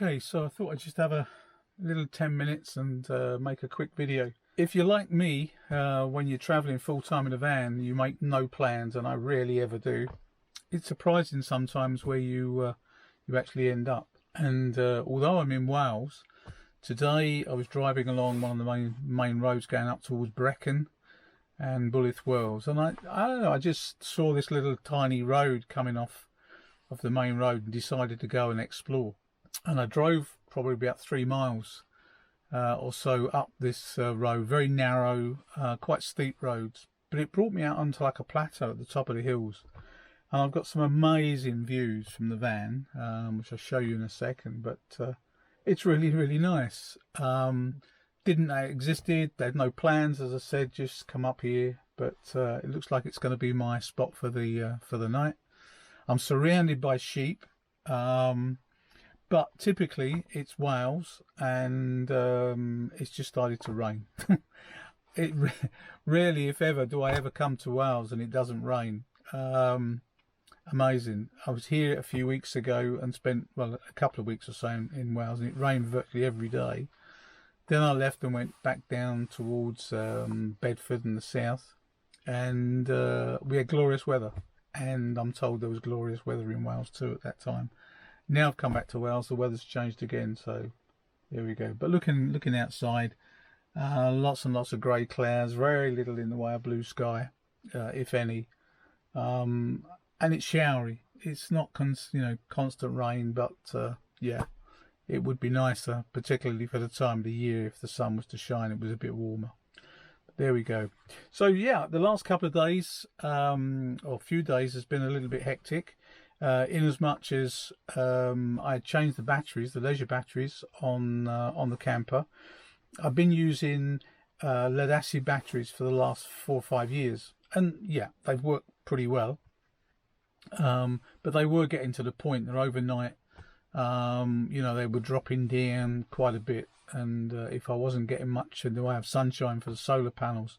Okay, so I thought I'd just have a little 10 minutes and make a quick video. If you're like me, when you're traveling full-time in a van, you make no plans, and I rarely ever do. It's surprising sometimes where you actually end up. And although I'm in Wales, today I was driving along one of the main roads going up towards Brecon and Bullith Wells, and I don't know, I just saw this little tiny road coming off of the main road and decided to go and explore. And I drove probably about 3 miles or so up this road, very narrow, quite steep roads, but it brought me out onto like a plateau at the top of the hills, and I've got some amazing views from the van, which I'll show you in a second. But it's really nice. Didn't know it existed. They had no plans, as I said, just come up here, but it looks like it's going to be my spot for the night. I'm surrounded by sheep, but typically it's Wales, and it's just started to rain. Rarely, if ever, do I ever come to Wales and it doesn't rain. Amazing. I was here a few weeks ago and spent, well, a couple of weeks or so in Wales, and it rained virtually every day. Then I left and went back down towards Bedford in the south, and we had glorious weather. And I'm told there was glorious weather in Wales too at that time. Now I've come back to Wales, the weather's changed again, so there we go. But looking outside, lots and lots of grey clouds, very little in the way of blue sky, if any. And it's showery. It's not constant rain, but yeah, it would be nicer, particularly for the time of the year, if the sun was to shine, it was a bit warmer. There we go. So yeah, the last couple of days, or few days, has been a little bit hectic, in as much as I changed the batteries, the leisure batteries on the camper. I've been using lead acid batteries for the last 4 or 5 years, and yeah, they've worked pretty well. But they were getting to the point that overnight, they were dropping down quite a bit, and if I wasn't getting much in the way of sunshine for the solar panels,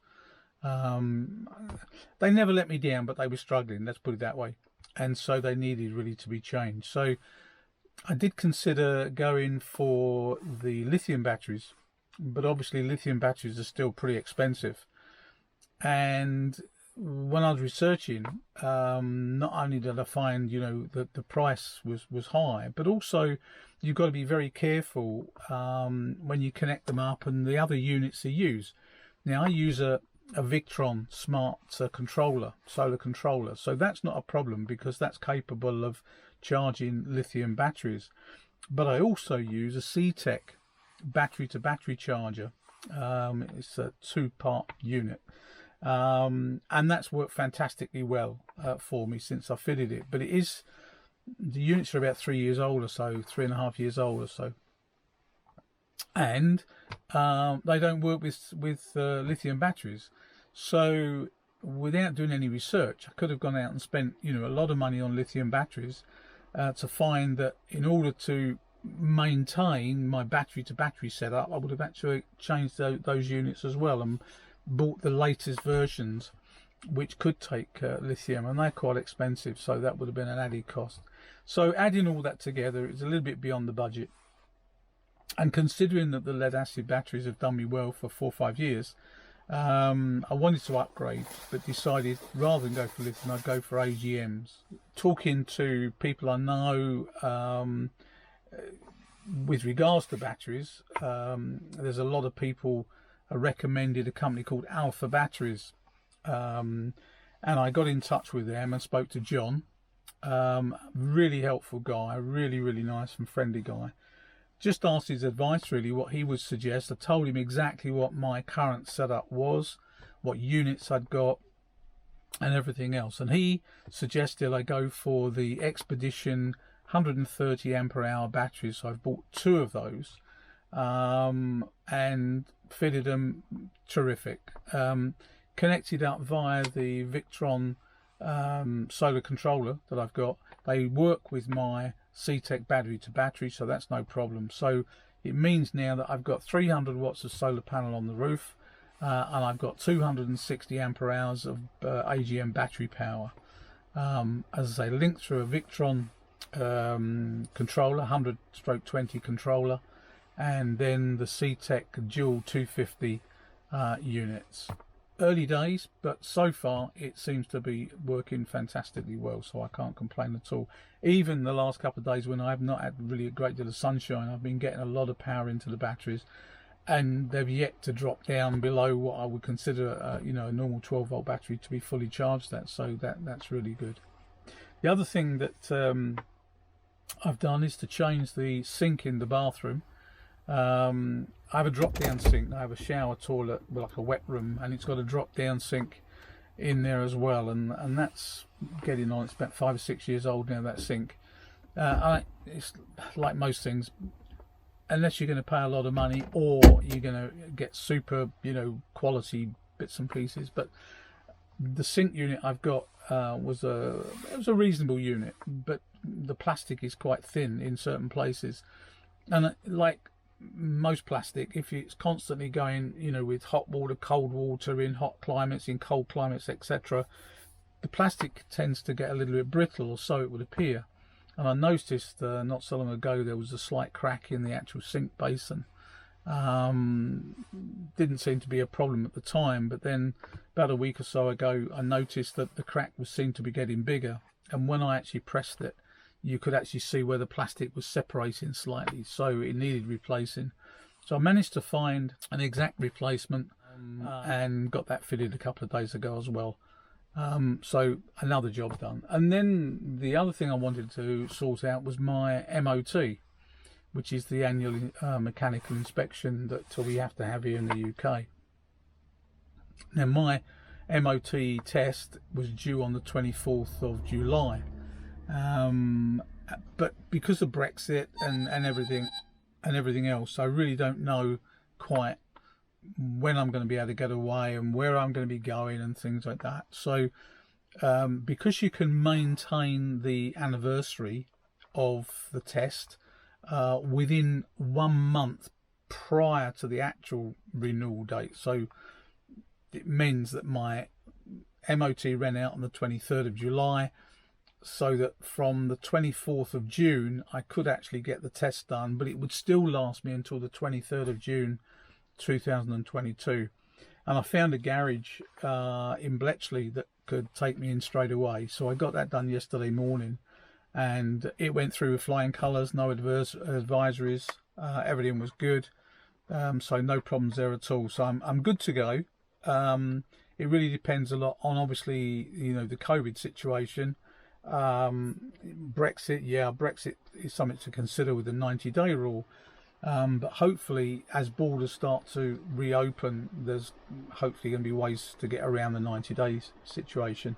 they never let me down, but they were struggling, let's put it that way, and so they needed really to be changed. So I did consider going for the lithium batteries, but obviously lithium batteries are still pretty expensive. And when I was researching, not only did I find, that the price was high, but also you've got to be very careful when you connect them up and the other units they use. Now, I use a Victron smart controller, solar controller, so that's not a problem because that's capable of charging lithium batteries. But I also use a C-Tech battery-to-battery charger. It's a 2-part unit. And that's worked fantastically well for me since I fitted it. But the units are about 3 years old or so, 3.5 years old or so, and they don't work with lithium batteries. So without doing any research, I could have gone out and spent a lot of money on lithium batteries to find that in order to maintain my battery to battery setup, I would have actually changed those units as well and bought the latest versions which could take lithium, and they're quite expensive, so that would have been an added cost. So adding all that together, it's a little bit beyond the budget, and considering that the lead acid batteries have done me well for 4 or 5 years, I wanted to upgrade, but decided rather than go for lithium, I'd go for AGMs. Talking to people I know with regards to batteries, there's a lot of people recommended a company called Alpha Batteries, and I got in touch with them and spoke to John. Really helpful guy, really nice and friendly guy. Just asked his advice, really, what he would suggest. I told him exactly what my current setup was, what units I'd got, and everything else, and he suggested I go for the Expedition 130 ampere hour batteries. So I've bought 2 of those, and fitted them terrific. Connected up via the Victron solar controller that I've got. They work with my C-Tech battery to battery, so that's no problem. So it means now that I've got 300 watts of solar panel on the roof, and I've got 260 ampere hours of AGM battery power. As I say, linked through a Victron controller, 100/20 controller, and then the C-Tech dual 250 units. Early days, but so far it seems to be working fantastically well, so I can't complain at all. Even the last couple of days when I have not had really a great deal of sunshine, I've been getting a lot of power into the batteries, and they've yet to drop down below what I would consider you know, a normal 12-volt battery to be fully charged at, so that's really good. The other thing that I've done is to change the sink in the bathroom. I have a drop down sink. I have a shower toilet with like a wet room, and it's got a drop down sink in there as well, and that's getting on. It's about 5 or 6 years old now, that sink. It's like most things, unless you're going to pay a lot of money or you're going to get super, you know, quality bits and pieces. But the sink unit I've got was a reasonable unit, but the plastic is quite thin in certain places, and like most plastic, if it's constantly going, you know, with hot water, cold water, in hot climates, in cold climates, etc., the plastic tends to get a little bit brittle, or so it would appear. And I noticed not so long ago there was a slight crack in the actual sink basin. Didn't seem to be a problem at the time, but then about a week or so ago I noticed that the crack seemed to be getting bigger, and when I actually pressed it, you could actually see where the plastic was separating slightly, so it needed replacing. So I managed to find an exact replacement and got that fitted a couple of days ago as well. So another job done. And then the other thing I wanted to sort out was my MOT, which is the annual mechanical inspection that we have to have here in the UK. Now my MOT test was due on the 24th of July. But because of Brexit and everything else, I really don't know quite when I'm going to be able to get away and where I'm going to be going and things like that. So because you can maintain the anniversary of the test within 1 month prior to the actual renewal date, so it means that my MOT ran out on the 23rd of July, so that from the 24th of June I could actually get the test done, but it would still last me until the 23rd of June 2022. And I found a garage in Bletchley that could take me in straight away, so I got that done yesterday morning, and it went through with flying colours, no advisories, everything was good, so no problems there at all. So I'm good to go. It really depends a lot on, obviously, you know, the COVID situation. Brexit is something to consider with the 90-day rule, but hopefully as borders start to reopen, there's hopefully going to be ways to get around the 90 days situation.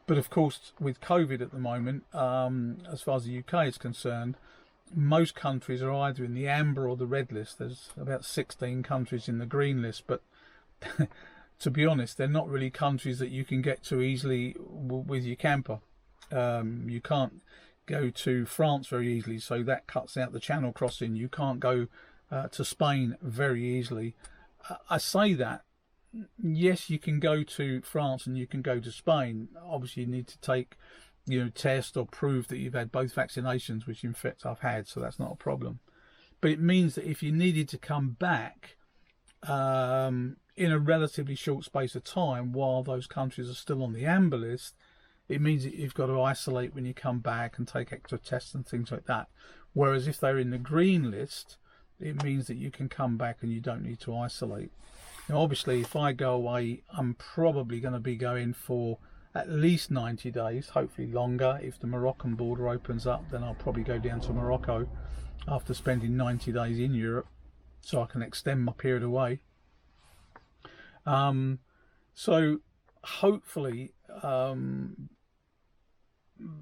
But of course with COVID at the moment, as far as the UK is concerned, most countries are either in the amber or the red list. There's about 16 countries in the green list, but to be honest, they're not really countries that you can get to easily with your camper. You can't go to France very easily, so that cuts out the channel crossing. You can't go to Spain very easily. I say that, yes, you can go to France and you can go to Spain. Obviously you need to take, you know, test or prove that you've had both vaccinations, which in fact I've had, so that's not a problem. But it means that if you needed to come back in a relatively short space of time while those countries are still on the amber list, it means that you've got to isolate when you come back and take extra tests and things like that. Whereas if they're in the green list, it means that you can come back and you don't need to isolate. Now obviously if I go away, I'm probably going to be going for at least 90 days, hopefully longer. If the Moroccan border opens up, then I'll probably go down to Morocco after spending 90 days in Europe, so I can extend my period away. So hopefully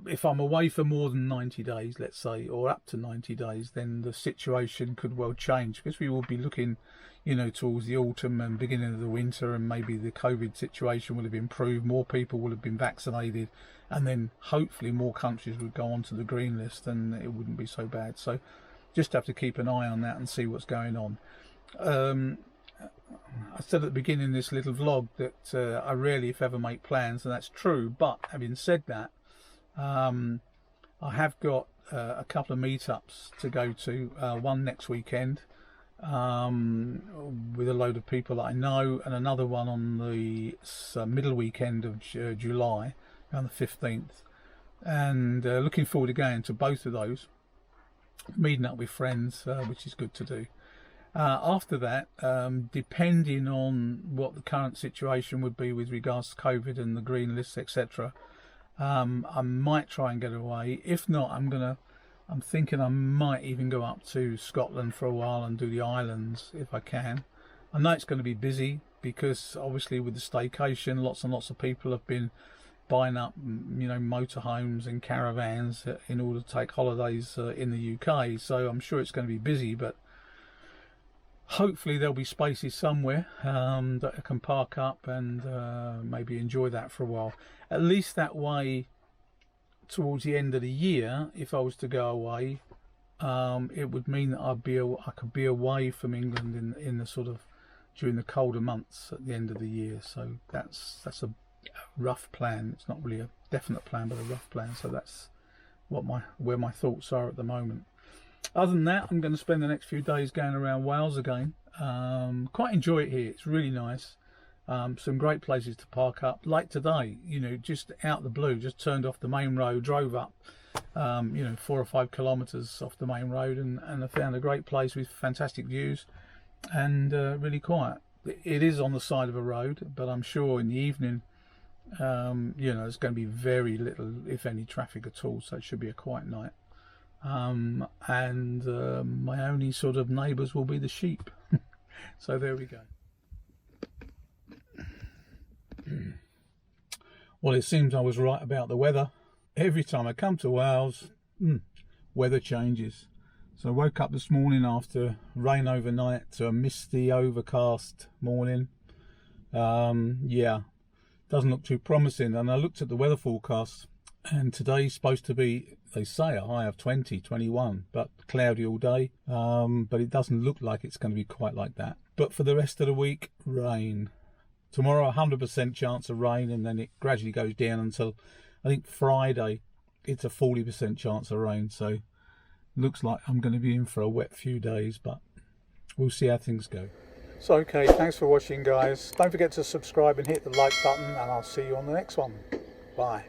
if I'm away for more than 90 days, let's say, or up to 90 days, then the situation could well change, because we will be looking, you know, towards the autumn and beginning of the winter, and maybe the COVID situation will have improved, more people will have been vaccinated, and then hopefully more countries would go onto the green list and it wouldn't be so bad. So just have to keep an eye on that and see what's going on. I said at the beginning of this little vlog that I rarely, if ever, make plans, and that's true. But having said that, I have got a couple of meetups to go to. One next weekend with a load of people that I know, and another one on the middle weekend of July, around the 15th. And looking forward to going to both of those, meeting up with friends, which is good to do. After that, depending on what the current situation would be with regards to COVID and the green lists, etc., I might try and get away. If not, I'm thinking I might even go up to Scotland for a while and do the islands if I can. I know it's going to be busy because obviously with the staycation, lots and lots of people have been buying up, motorhomes and caravans in order to take holidays in the UK. So I'm sure it's going to be busy, but hopefully there'll be spaces somewhere that I can park up and maybe enjoy that for a while. At least that way, towards the end of the year, if I was to go away, it would mean that I could be away from England in the sort of during the colder months at the end of the year. So that's a rough plan. It's not really a definite plan, but a rough plan. So that's where my thoughts are at the moment. Other than that, I'm going to spend the next few days going around Wales again. Quite enjoy it here. It's really nice. Some great places to park up. Like today, just out the blue, just turned off the main road, drove up, 4 or 5 kilometres off the main road, and I found a great place with fantastic views and really quiet. It is on the side of a road, but I'm sure in the evening, there's going to be very little, if any, traffic at all. So it should be a quiet night. And my only sort of neighbours will be the sheep. So there we go. Well, it seems I was right about the weather. Every time I come to Wales, weather changes. So I woke up this morning after rain overnight to a misty, overcast morning. Doesn't look too promising. And I looked at the weather forecast, and today's supposed to be, they say, a high of 20, 21, but cloudy all day. But it doesn't look like it's going to be quite like that. But for the rest of the week, rain. Tomorrow, 100% chance of rain, and then it gradually goes down until, I think, Friday, it's a 40% chance of rain. So looks like I'm going to be in for a wet few days, but we'll see how things go. So, okay, thanks for watching, guys. Don't forget to subscribe and hit the like button, and I'll see you on the next one. Bye.